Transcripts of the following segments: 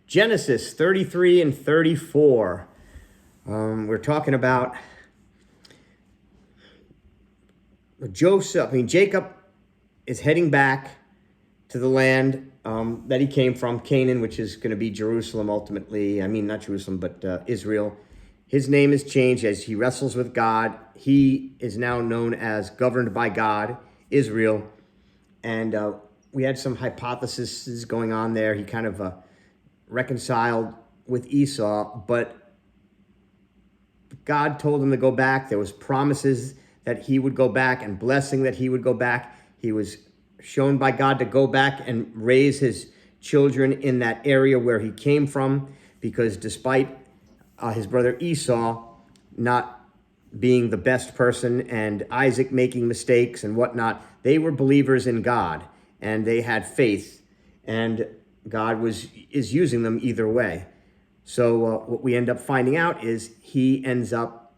Genesis 33 and 34. We're talking about Jacob is heading back to the land that he came from, Canaan, which is going to be Jerusalem ultimately. I mean, not Jerusalem, but Israel. His name is changed as he wrestles with God. He is now known as governed by God, Israel. And we had some hypotheses going on there. He kind of reconciled with Esau, but God told him to go back. There was promises that he would go back and blessing that he would go back. He was shown by God to go back and raise his children in that area where he came from, because despite his brother Esau not being the best person and Isaac making mistakes and whatnot, they were believers in God and they had faith, and God is using them either way. So what we end up finding out is he ends up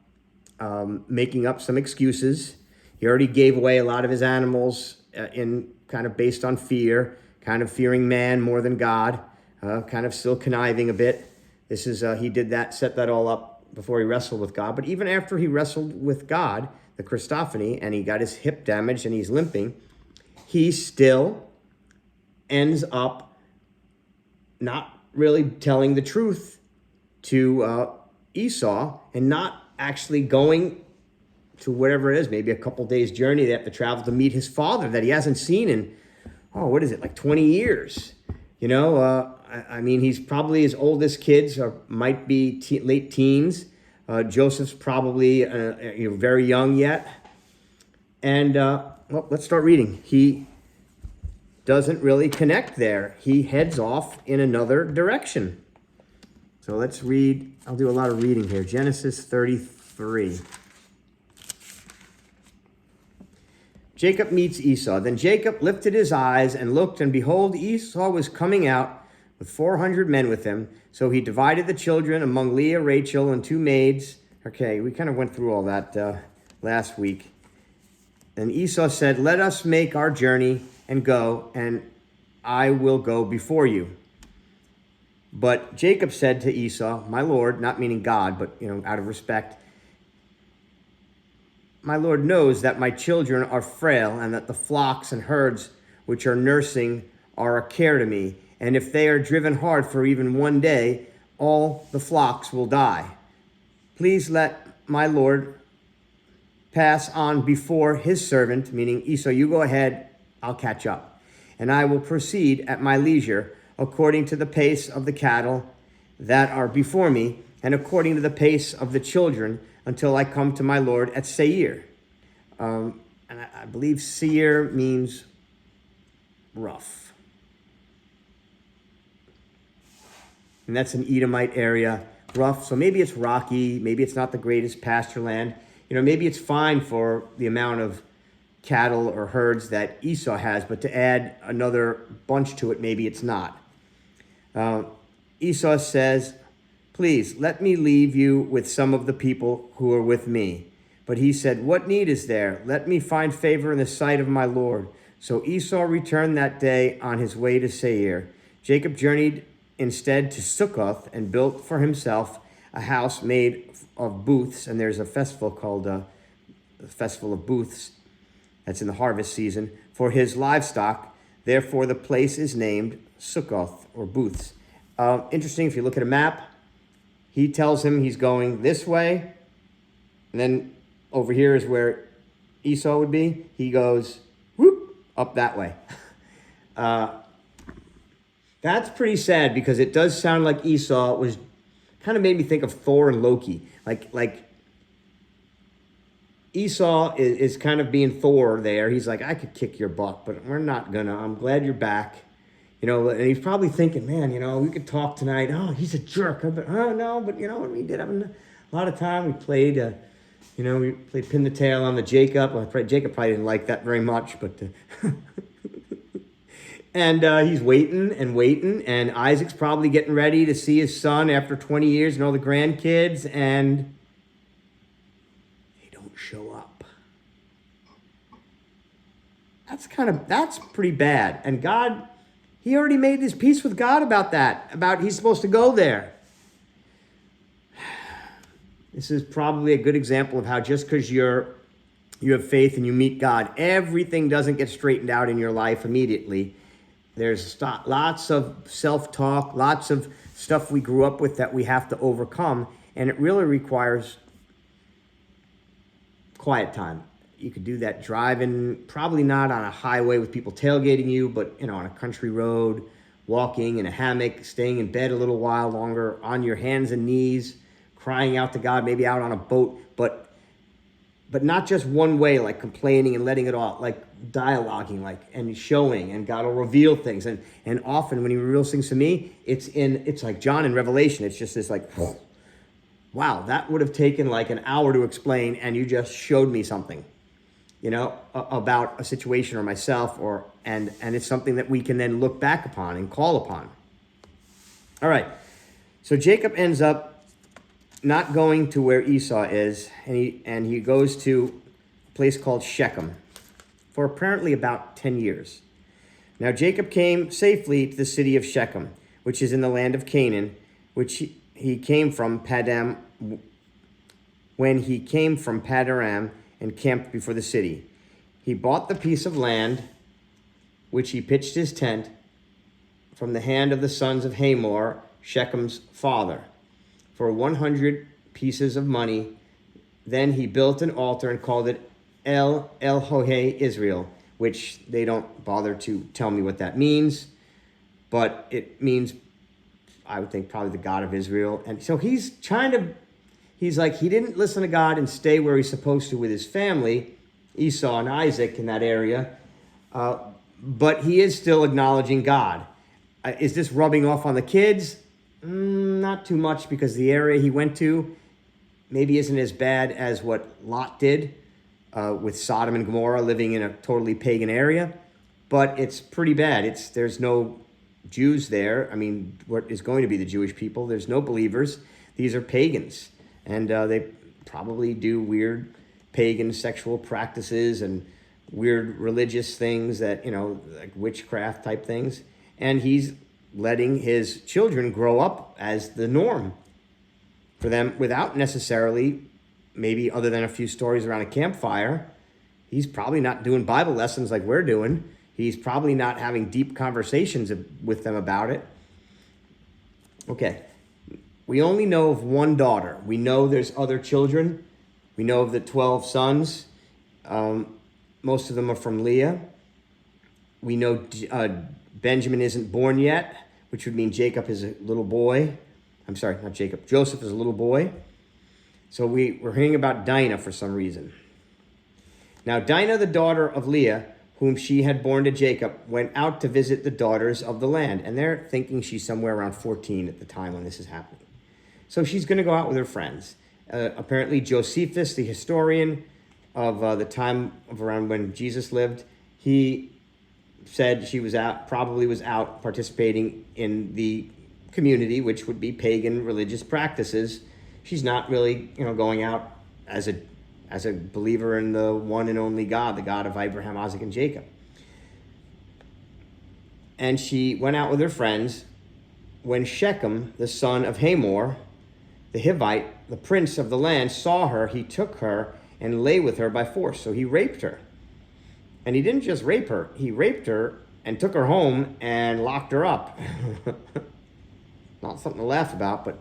making up some excuses. He already gave away a lot of his animals in kind of based on fear, kind of fearing man more than God, kind of still conniving a bit. This is he did that, set that all up before he wrestled with God. But even after he wrestled with God, the Christophany, and he got his hip damaged and he's limping, he still ends up not really telling the truth to Esau and not actually going to whatever it is, maybe a couple days journey. They have to travel to meet his father that he hasn't seen in, like 20 years. You know, I mean, he's probably his oldest kids might be late teens. Joseph's probably very young yet. And, let's start reading. He doesn't really connect there. He heads off in another direction. So let's read. I'll do a lot of reading here. Genesis 33. Jacob meets Esau. Then Jacob lifted his eyes and looked, and behold, Esau was coming out with 400 men with him. So he divided the children among Leah, Rachel, and 2 maids. Okay, we kind of went through all that last week. And Esau said, "Let us make our journey and go, and I will go before you." But Jacob said to Esau, "My lord," not meaning God, but out of respect, "my lord knows that my children are frail, and that the flocks and herds which are nursing are a care to me. And if they are driven hard for even one day, all the flocks will die. Please let my lord pass on before his servant," meaning Esau, "you go ahead, I'll catch up. And I will proceed at my leisure, according to the pace of the cattle that are before me, and according to the pace of the children, until I come to my lord at Seir." And I believe Seir means rough. And that's an Edomite area, rough. So maybe it's rocky, maybe it's not the greatest pasture land. Maybe it's fine for the amount of cattle or herds that Esau has, but to add another bunch to it, maybe it's not. Esau says, "Please, let me leave you with some of the people who are with me." But he said, "What need is there? Let me find favor in the sight of my lord." So Esau returned that day on his way to Seir. Jacob journeyed instead to Succoth and built for himself a house made of booths. And there's a festival called the Festival of Booths. That's in the harvest season for his livestock. Therefore, the place is named Succoth, or booths. Interesting, if you look at a map, he tells him he's going this way. And then over here is where Esau would be. He goes, whoop, up that way. That's pretty sad, because it does sound like Esau was kind of made me think of Thor and Loki. Like Esau is kind of being Thor there. He's like, "I could kick your butt, but we're not gonna. I'm glad you're back." And he's probably thinking, "Man, we could talk tonight. Oh, he's a jerk. But we did have a lot of time. We played, we played pin the tail on the Jacob. Well, Jacob probably didn't like that very much, but and he's waiting, and Isaac's probably getting ready to see his son after 20 years and all the grandkids, and they don't show up. That's pretty bad. And God, He already made his peace with God about that, about he's supposed to go there. This is probably a good example of how just because you have faith and you meet God, everything doesn't get straightened out in your life immediately. There's lots of self-talk, lots of stuff we grew up with that we have to overcome, and it really requires quiet time. You could do that driving, probably not on a highway with people tailgating you, but on a country road, walking in a hammock, staying in bed a little while longer, on your hands and knees, crying out to God, maybe out on a boat, but not just one way, like complaining and letting it all, like dialoguing, like, and showing, and God will reveal things. And often when he reveals things to me, it's like John in Revelation. It's just this like, wow, that would have taken like an hour to explain, and you just showed me something, about a situation or myself, and it's something that we can then look back upon and call upon. All right. So Jacob ends up not going to where Esau is, and he goes to a place called Shechem for apparently about 10 years. Now Jacob came safely to the city of Shechem, which is in the land of Canaan, which he came from Padam, when he came from Padaram and camped before the city. He bought the piece of land which he pitched his tent from the hand of the sons of Hamor, Shechem's father, for 100 pieces of money. Then he built an altar and called it El Elohe Israel, which they don't bother to tell me what that means, but it means, I would think, probably the God of Israel. And so he's like, he didn't listen to God and stay where he's supposed to with his family, Esau and Isaac in that area, but he is still acknowledging God. Is this rubbing off on the kids? Not too much, because the area he went to maybe isn't as bad as what Lot did with Sodom and Gomorrah, living in a totally pagan area, but it's pretty bad. There's no Jews there. I mean, what is going to be the Jewish people? There's no believers. These are pagans, and they probably do weird pagan sexual practices and weird religious things that, like witchcraft type things. And he's letting his children grow up as the norm for them without necessarily, maybe other than a few stories around a campfire. He's probably not doing Bible lessons like we're doing. He's probably not having deep conversations with them about it. Okay, we only know of one daughter. We know there's other children. We know of the 12 sons. Most of them are from Leah. We know Benjamin isn't born yet, which would mean Jacob is a little boy. I'm sorry, not Jacob. Joseph is a little boy. So we're hearing about Dinah for some reason. Now Dinah, the daughter of Leah, whom she had borne to Jacob, went out to visit the daughters of the land. And they're thinking she's somewhere around 14 at the time when this is happening. So she's going to go out with her friends. Apparently Josephus, the historian of the time of around when Jesus lived, he said she was out participating in the community, which would be pagan religious practices. She's not really, going out as a believer in the one and only God, the God of Abraham, Isaac, and Jacob. And she went out with her friends when Shechem, the son of Hamor, the Hivite, the prince of the land, saw her. He took her and lay with her by force. So he raped her. And he didn't just rape her. He raped her and took her home and locked her up. Not something to laugh about, but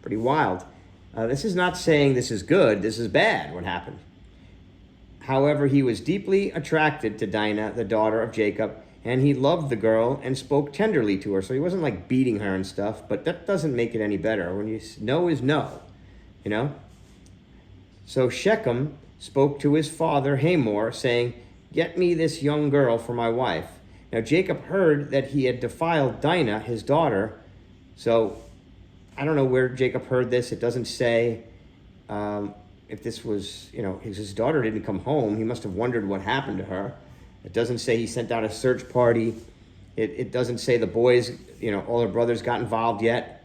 pretty wild. This is not saying this is good. This is bad, what happened. However, he was deeply attracted to Dinah, the daughter of Jacob, and he loved the girl and spoke tenderly to her. So he wasn't like beating her and stuff, but that doesn't make it any better. When no is no, So Shechem spoke to his father Hamor, saying, "Get me this young girl for my wife." Now Jacob heard that he had defiled Dinah, his daughter. So I don't know where Jacob heard this. It doesn't say if this was, his daughter didn't come home. He must have wondered what happened to her. It doesn't say he sent out a search party. It doesn't say the boys, all their brothers got involved yet.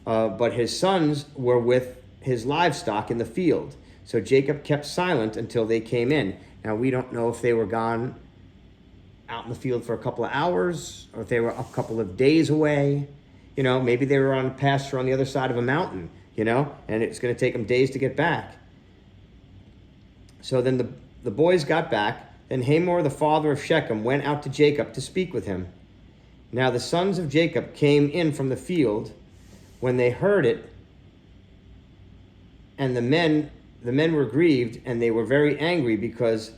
But his sons were with his livestock in the field. So Jacob kept silent until they came in. Now we don't know if they were gone out in the field for a couple of hours, or if they were a couple of days away. Maybe they were on pasture on the other side of a mountain, and it's going to take them days to get back. So then the boys got back. Then Hamor, the father of Shechem, went out to Jacob to speak with him. Now the sons of Jacob came in from the field when they heard it, and the men were grieved, and they were very angry because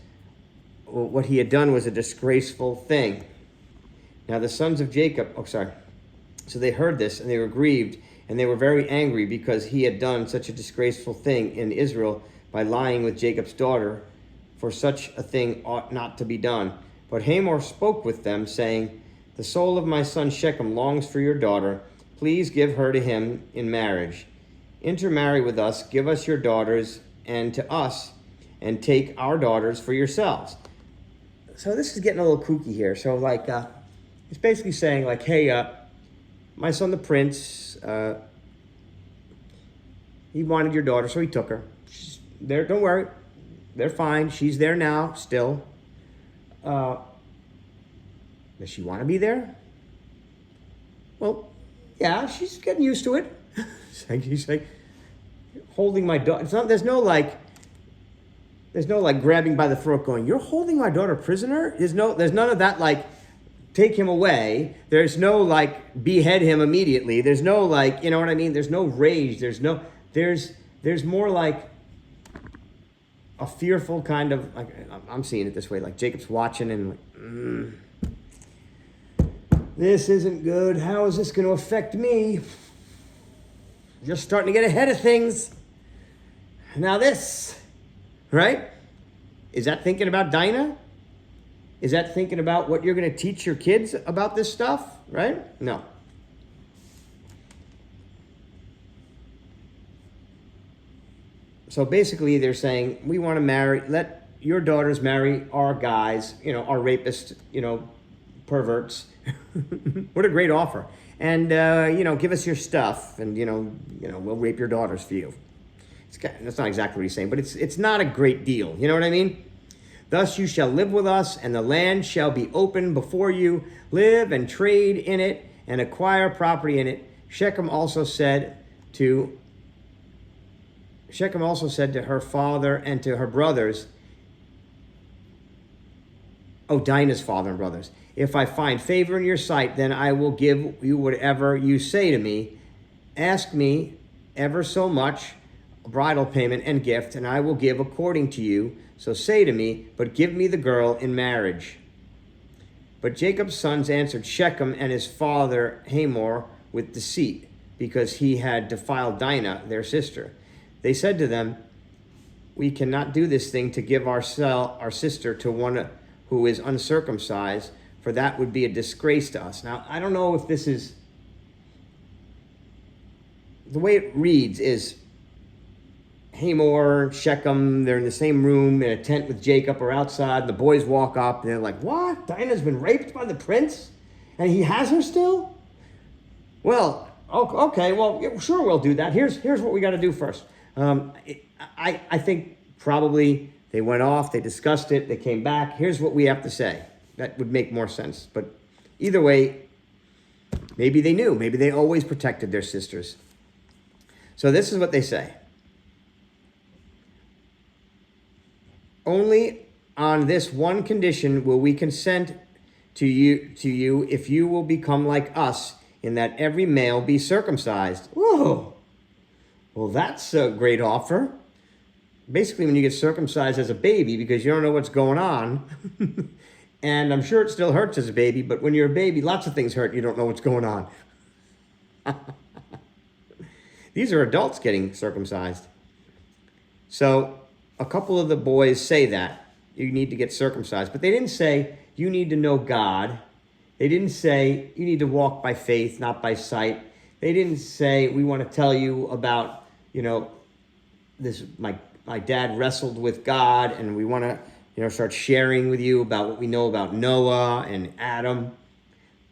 what he had done was a disgraceful thing. Now the sons of Jacob, so they heard this, and they were grieved, and they were very angry because he had done such a disgraceful thing in Israel by lying with Jacob's daughter, for such a thing ought not to be done. But Hamor spoke with them, saying, the soul of my son Shechem longs for your daughter. Please give her to him in marriage. Intermarry with us, give us your daughters and to us, and take our daughters for yourselves. So this is getting a little kooky here. So it's basically saying hey, my son the prince, he wanted your daughter, so he took her. She's there, don't worry. They're fine. She's there now, still. Does she want to be there? Well, yeah, she's getting used to it. He's like holding my daughter. There's no grabbing by the throat going, you're holding my daughter prisoner? There's none of that take him away. There's no behead him immediately. There's no you know what I mean? There's no rage. There's more a fearful kind of, I'm seeing it this way, Jacob's watching and this isn't good. How is this going to affect me? Just starting to get ahead of things. Now this, right? Is that thinking about Dinah? Is that thinking about what you're going to teach your kids about this stuff, right? No. So basically they're saying, we want to let your daughters marry our guys, our rapists, perverts. What a great offer. And, give us your stuff and, we'll rape your daughters for you. That's not exactly what he's saying, but it's not a great deal. You know what I mean? Thus you shall live with us, and the land shall be open before you. Live and trade in it and acquire property in it. Shechem also said to her father and to her brothers, Dinah's father and brothers, if I find favor in your sight, then I will give you whatever you say to me. Ask me ever so much bridal payment and gift, and I will give according to you. So say to me, but give me the girl in marriage. But Jacob's sons answered Shechem and his father Hamor with deceit, because he had defiled Dinah, their sister. They said to them, we cannot do this thing to give our sister to one who is uncircumcised, for that would be a disgrace to us. Now, I don't know if this is... The way it reads is Hamor, Shechem, they're in the same room in a tent with Jacob or outside, and the boys walk up, and they're like, what? Dinah's been raped by the prince? And he has her still? Well, okay, well, yeah, sure, we'll do that. Here's what we got to do first. I think probably they went off, they discussed it, they came back. Here's what we have to say. That would make more sense. But either way, maybe they knew. Maybe they always protected their sisters. So this is what they say. Only on this one condition will we consent to you if you will become like us, in that every male be circumcised. Whoa. Well, that's a great offer. Basically, when you get circumcised as a baby, because you don't know what's going on, and I'm sure it still hurts as a baby, but when you're a baby, lots of things hurt. You don't know what's going on. These are adults getting circumcised. So a couple of the boys say that you need to get circumcised, but they didn't say you need to know God. They didn't say you need to walk by faith, not by sight. They didn't say we want to tell you about, this, my dad wrestled with God, and we want to, start sharing with you about what we know about Noah and Adam.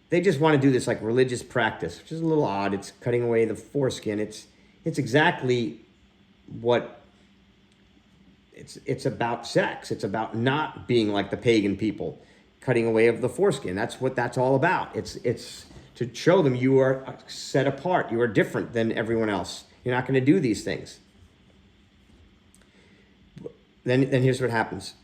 They just want to do this religious practice, which is a little odd. It's cutting away the foreskin. It's exactly what it's about sex. It's about not being like the pagan people. cutting away of the foreskin. That's what that's all about. It's to show them you are set apart. You are different than everyone else. You're not going to do these things. Then here's what happens.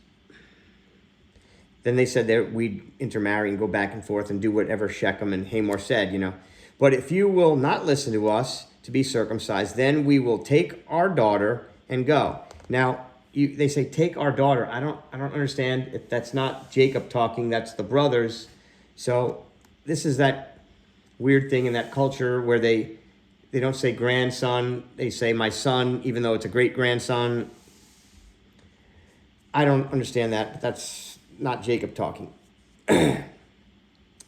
Then they said that we'd intermarry and go back and forth and do whatever Shechem and Hamor said, But if you will not listen to us to be circumcised, then we will take our daughter and go. Now, they say, take our daughter. I don't understand if that's not Jacob talking, that's the brothers. So this is that weird thing in that culture where they don't say grandson, they say my son, even though it's a great-grandson. I don't understand that, but that's not Jacob talking.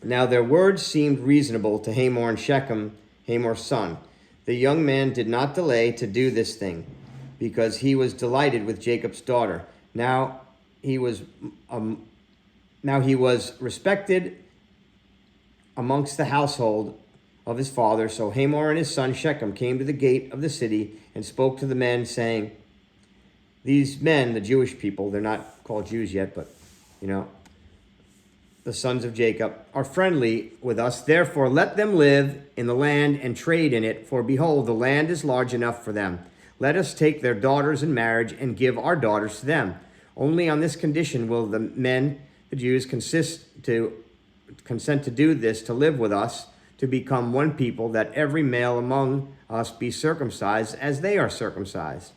Now their words seemed reasonable to Hamor and Shechem, Hamor's son. The young man did not delay to do this thing, because he was delighted with Jacob's daughter. Now he was respected amongst the household of his father. So Hamor and his son Shechem came to the gate of the city and spoke to the men, saying, these men, the Jewish people, they're not called Jews yet, but, the sons of Jacob, are friendly with us. Therefore, let them live in the land and trade in it. For behold, the land is large enough for them. Let us take their daughters in marriage and give our daughters to them. Only on this condition will the men, the Jews, consent to do this, to live with us, to become one people, that every male among us be circumcised as they are circumcised.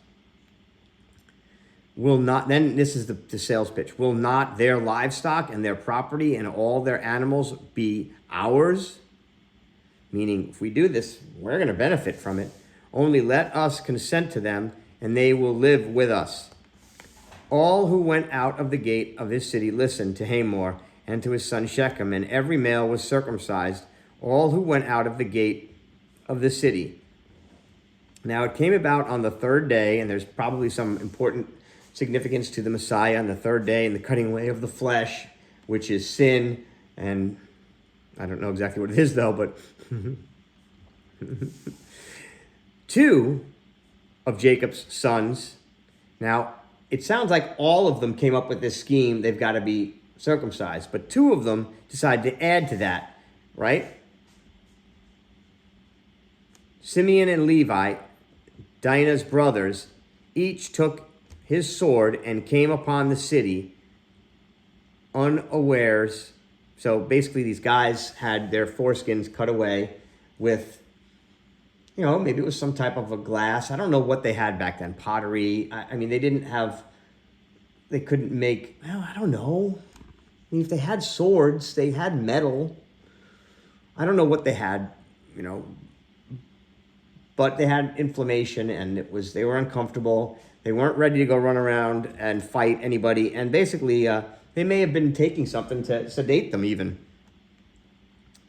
Will not, then this is the sales pitch, will not their livestock and their property and all their animals be ours? Meaning, if we do this, we're going to benefit from it. Only let us consent to them, and they will live with us. All who went out of the gate of his city listened to Hamor and to his son Shechem, and every male was circumcised, all who went out of the gate of the city. Now it came about on the third day, and there's probably some important significance to the Messiah on the third day and the cutting away of the flesh, which is sin. And I don't know exactly what it is though, but two of Jacob's sons. Now, it sounds like all of them came up with this scheme. They've got to be circumcised, but two of them decided to add to that, right? Simeon and Levi, Dinah's brothers, each took his sword and came upon the city unawares. So basically these guys had their foreskins cut away with, maybe it was some type of a glass. I don't know what they had back then, pottery. I mean, they couldn't make, I don't know. I mean, if they had swords, they had metal. I don't know what they had, but they had inflammation and they were uncomfortable. They weren't ready to go run around and fight anybody. And basically, they may have been taking something to sedate them even.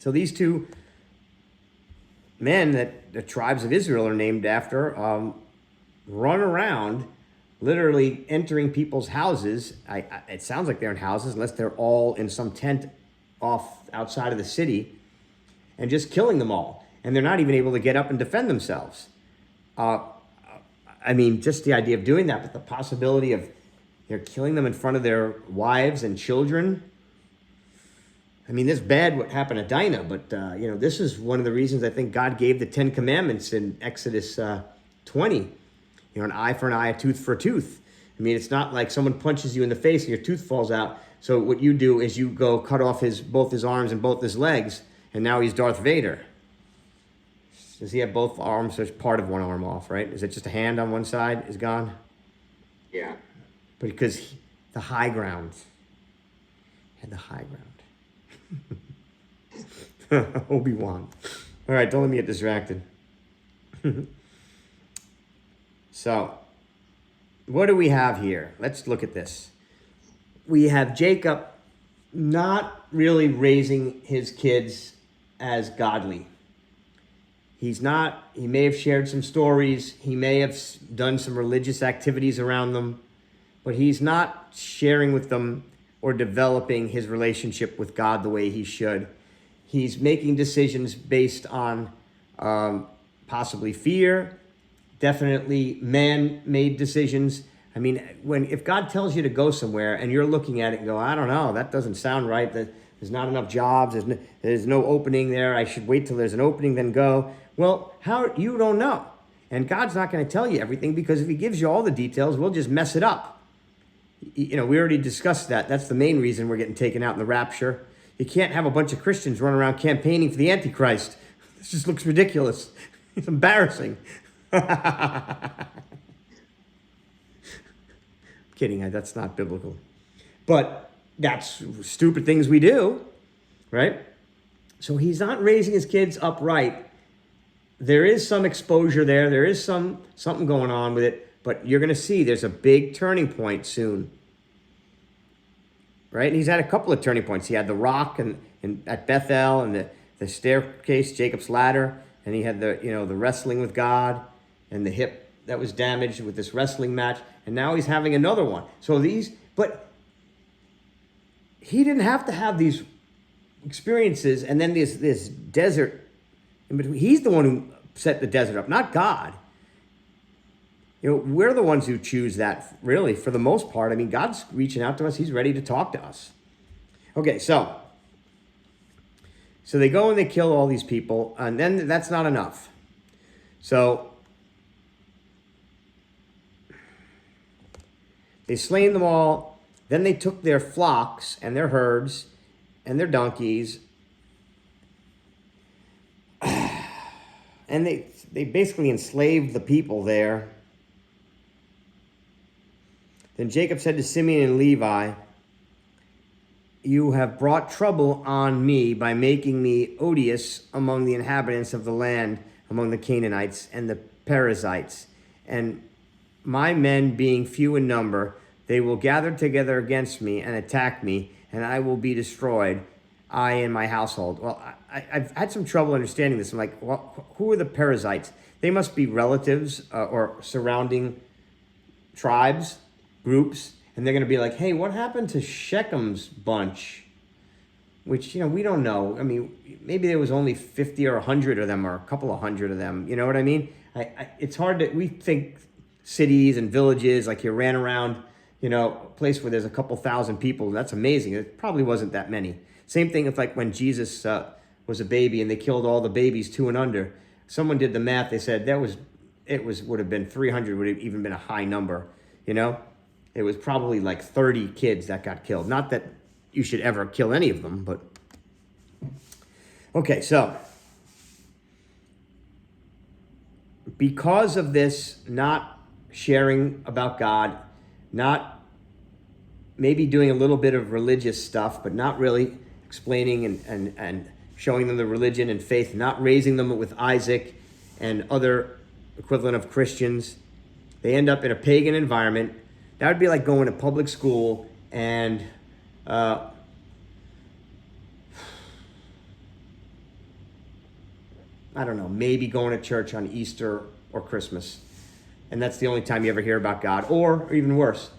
So these two men that the tribes of Israel are named after run around, literally entering people's houses. It sounds like they're in houses, unless they're all in some tent outside of the city, and just killing them all. And they're not even able to get up and defend themselves. Just the idea of doing that, but the possibility of they're killing them in front of their wives and children. This is bad what happened to Dinah, but, this is one of the reasons I think God gave the 10 Commandments in Exodus 20. An eye for an eye, a tooth for a tooth. It's not like someone punches you in the face and your tooth falls out. So what you do is you go cut off both his arms and both his legs, and now he's Darth Vader. Does he have both arms? There's part of one arm off, right? Is it just a hand on one side is gone? Yeah. But because the high ground. Had the high ground. Obi-Wan. All right, don't let me get distracted. So, what do we have here? Let's look at this. We have Jacob not really raising his kids as godly. He may have shared some stories. He may have done some religious activities around them, but he's not sharing with them or developing his relationship with God the way he should. He's making decisions based on possibly fear, definitely man-made decisions, I mean, if God tells you to go somewhere and you're looking at it and go, I don't know, that doesn't sound right. There's not enough jobs. There's no opening there. I should wait till there's an opening, then go. Well, you don't know. And God's not going to tell you everything, because if he gives you all the details, we'll just mess it up. We already discussed that. That's the main reason we're getting taken out in the rapture. You can't have a bunch of Christians running around campaigning for the Antichrist. This just looks ridiculous. It's embarrassing. Kidding, that's not biblical. But that's stupid things we do, right? So he's not raising his kids upright. There is some exposure there. There is something going on with it. But you're going to see there's a big turning point soon. Right? And he's had a couple of turning points. He had the rock and at Bethel, and the staircase, Jacob's ladder. And he had the wrestling with God, and the hip that was damaged with this wrestling match. And now he's having another one. But he didn't have to have these experiences and then this desert in between. He's the one who set the desert up, not God. We're the ones who choose that, really, for the most part. I mean, God's reaching out to us. He's ready to talk to us. Okay, so they go and they kill all these people, and then that's not enough. So they slain them all. Then they took their flocks and their herds and their donkeys, and they basically enslaved the people there. Then Jacob said to Simeon and Levi, you have brought trouble on me by making me odious among the inhabitants of the land, among the Canaanites and the Perizzites. And my men being few in number, they will gather together against me and attack me, and I will be destroyed, I and my household. Well, I've had some trouble understanding this. I'm like, well, who are the Perizzites? They must be relatives or surrounding tribes, groups, and they're going to be like, hey, what happened to Shechem's bunch? Which, we don't know. I mean, maybe there was only 50 or 100 of them, or a couple of hundred of them. You know what I mean? It's hard we think cities and villages, like you ran around, a place where there's a couple thousand people. That's amazing. It probably wasn't that many. Same thing with like when Jesus was a baby and they killed all the babies 2 and under. Someone did the math. They said would have been 300, would have even been a high number, It was probably like 30 kids that got killed. Not that you should ever kill any of them, but... Okay, so because of this not sharing about God, not maybe doing a little bit of religious stuff, but not really explaining and showing them the religion and faith, not raising them with Isaac and other equivalent of Christians, they end up in a pagan environment. That would be like going to public school and I don't know, maybe going to church on Easter or Christmas. And that's the only time you ever hear about God. Or even worse,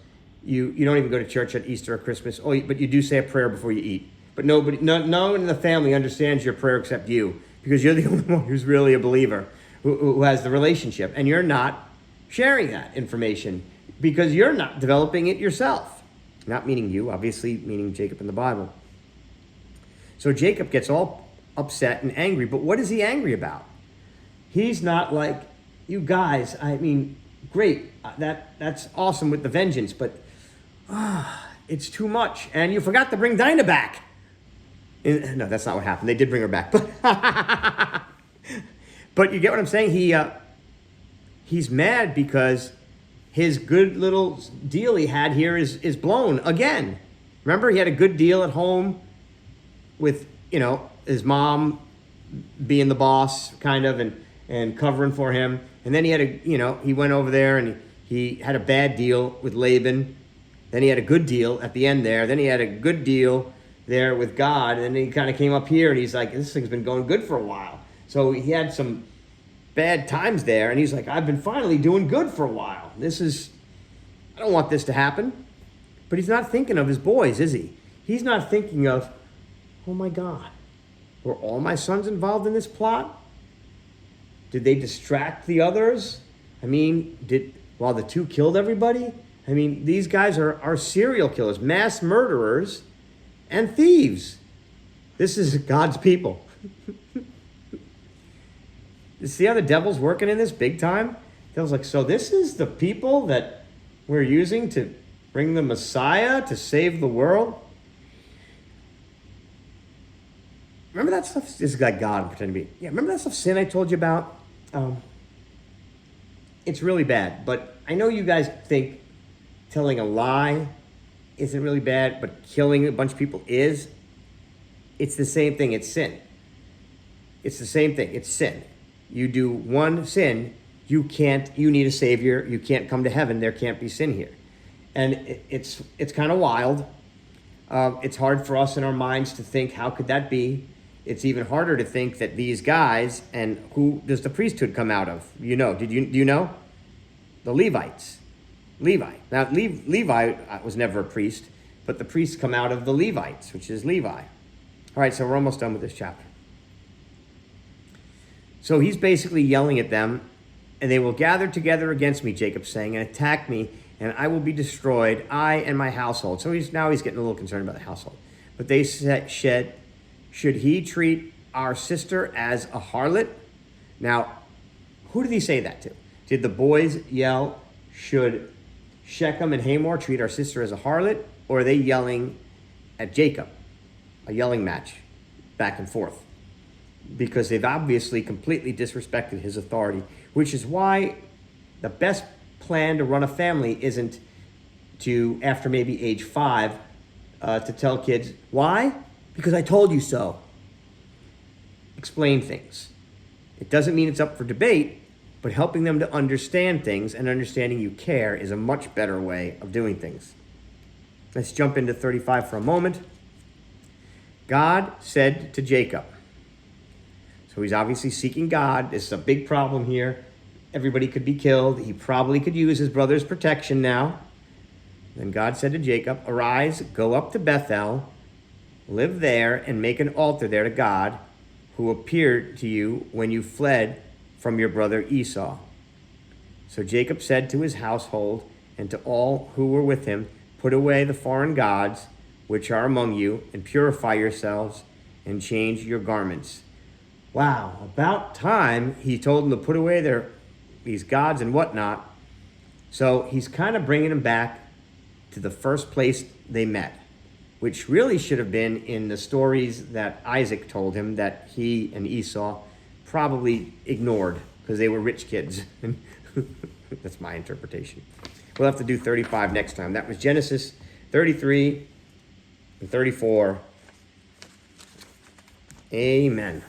you don't even go to church at Easter or Christmas. But you do say a prayer before you eat. But no one in the family understands your prayer except you, because you're the only one who's really a believer, who has the relationship. And you're not sharing that information because you're not developing it yourself. Not meaning you, obviously meaning Jacob in the Bible. So Jacob gets all upset and angry. But what is he angry about? He's not like, you guys, I mean, great, that's awesome with the vengeance, but it's too much. And you forgot to bring Dinah back. No, that's not what happened. They did bring her back. But you get what I'm saying? He's mad because his good little deal he had here is blown again. Remember, he had a good deal at home with, his mom being the boss, kind of, and covering for him. And then he had he went over there and he had a bad deal with Laban. Then he had a good deal at the end there. Then he had a good deal there with God. And then he kind of came up here and he's like, this thing's been going good for a while. So he had some bad times there. And he's like, I've been finally doing good for a while. I don't want this to happen. But he's not thinking of his boys, is he? He's not thinking of, oh my God, were all my sons involved in this plot? Did they distract the others? I mean, while the 2 killed everybody? I mean, these guys are serial killers, mass murderers, and thieves. This is God's people. You see how the devil's working in this big time? The devil's like, so this is the people that we're using to bring the Messiah to save the world? Remember that stuff? This is like God pretending to be. Yeah, remember that stuff, sin I told you about? It's really bad. But I know you guys think telling a lie isn't really bad, but killing a bunch of people is. It's the same thing. It's sin. It's the same thing. It's sin. You do one sin, you need a savior. You can't come to heaven. There can't be sin here. And it's kind of wild. It's hard for us in our minds to think, how could that be? It's even harder to think that these guys, and who does the priesthood come out of? Do you know? The Levites. Levi. Now, Levi was never a priest, but the priests come out of the Levites, which is Levi. All right, so we're almost done with this chapter. So he's basically yelling at them, and they will gather together against me, Jacob saying, and attack me, and I will be destroyed, I and my household. So he's getting a little concerned about the household. But they said, should he treat our sister as a harlot? Now, who did he say that to? Did the boys yell, should Shechem and Hamor treat our sister as a harlot? Or are they yelling at Jacob? A yelling match, back and forth. Because they've obviously completely disrespected his authority, which is why the best plan to run a family isn't to, after maybe age 5, to tell kids, why? Because I told you so. Explain things. It doesn't mean it's up for debate, but helping them to understand things and understanding you care is a much better way of doing things. Let's jump into 35 for a moment. God said to Jacob, so he's obviously seeking God. This is a big problem here. Everybody could be killed. He probably could use his brother's protection now. Then God said to Jacob, arise, go up to Bethel, live there, and make an altar there to God, who appeared to you when you fled from your brother Esau. So Jacob said to his household and to all who were with him, put away the foreign gods which are among you, and purify yourselves, and change your garments. Wow, about time he told them to put away these gods and whatnot. So he's kind of bringing them back to the first place they met, which really should have been in the stories that Isaac told him that he and Esau probably ignored because they were rich kids. That's my interpretation. We'll have to do 35 next time. That was Genesis 33 and 34. Amen.